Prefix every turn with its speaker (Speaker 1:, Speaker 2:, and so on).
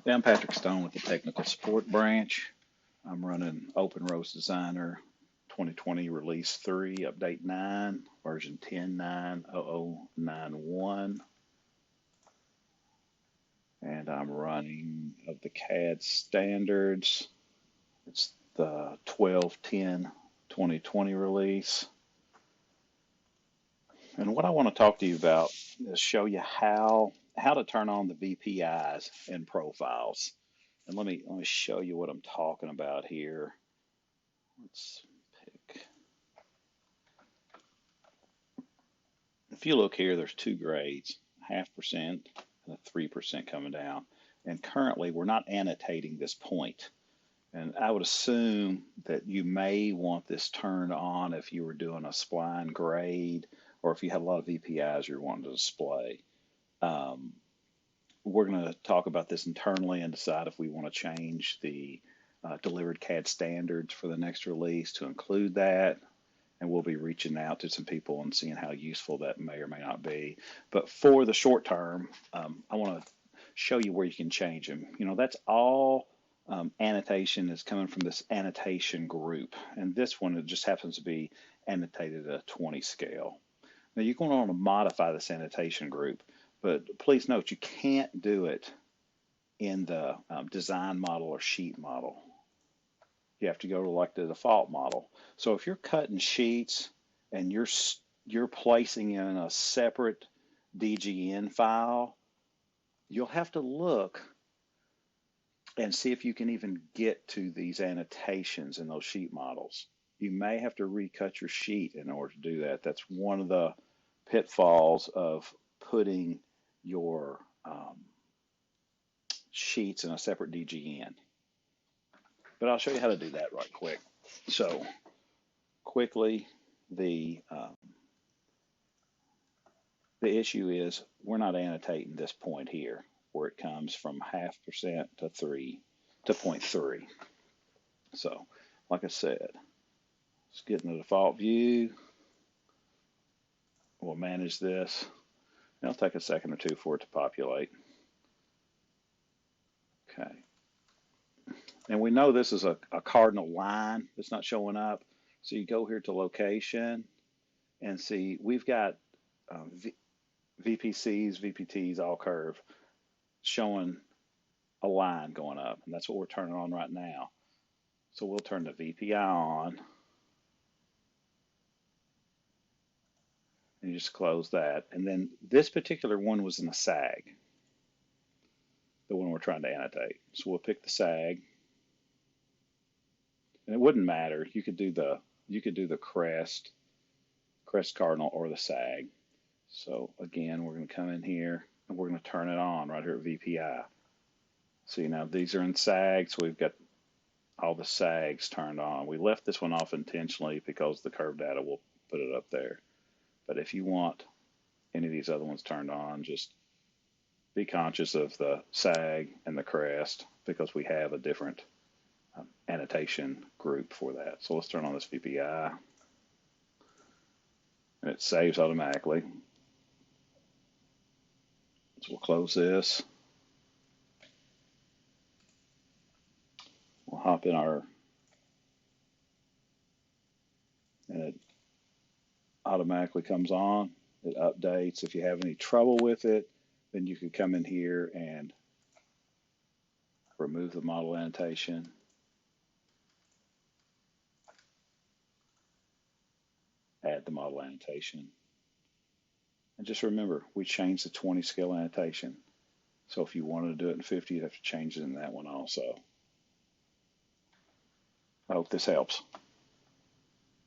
Speaker 1: Yeah, I'm Patrick Stone with the Technical Support Branch. I'm running OpenRoads Designer 2020 Release 3, Update 9, version 10.9.0091. And I'm running of the CAD standards. It's the 12.10.2020 release. And what I want to talk to you about is show you how to turn on the VPIs in profiles. And let me show you what I'm talking about here. Let's pick. If you look here, there's two grades, 0.5% and a 3% coming down. And currently, we're not annotating this point. And I would assume that you may want this turned on if you were doing a spline grade or if you had a lot of VPIs you're wanting to display. We're going to talk about this internally and decide if we want to change the delivered CAD standards for the next release to include that. And we'll be reaching out to some people and seeing how useful that may or may not be. But for the short term, I want to show you where you can change them. You know, that's all annotation is coming from this annotation group. And this one, it just happens to be annotated at a 20 scale. Now you're going to want to modify this annotation group, but please note you can't do it in the design model or sheet model. You have to go to like the default model. So if you're cutting sheets and you're placing in a separate DGN file, you'll have to look and see if you can even get to these annotations in those sheet models. You may have to recut your sheet in order to do that. That's one of the pitfalls of putting your sheets in a separate DGN. But I'll show you how to do that right quick. So quickly, the issue is we're not annotating this point here where it comes from 0.5% to 0.3. So like I said, let's get in the default view. We'll manage this. It'll take a second or two for it to populate. Okay. And we know this is a cardinal line that's not showing up. So you go here to location and see we've got VPCs, VPTs, all curve showing a line going up. And that's what we're turning on right now. So we'll turn the VPI on. And you just close that. And then this particular one was in a SAG, the one we're trying to annotate. So we'll pick the SAG. And it wouldn't matter. You could do the crest cardinal, or the SAG. So again, we're going to come in here and we're going to turn it on right here at VPI. So now these are in SAG, so we've got all the SAGs turned on. We left this one off intentionally because the curve data will put it up there. But if you want any of these other ones turned on, just be conscious of the SAG and the crest because we have a different annotation group for that. So let's turn on this VPI. And it saves automatically. So we'll close this. We'll hop in our, and it automatically comes on. It updates. If you have any trouble with it, then you can come in here and remove the model annotation. Add the model annotation. And just remember, we changed the 20 scale annotation. So if you wanted to do it in 50, you'd have to change it in that one also. I hope this helps.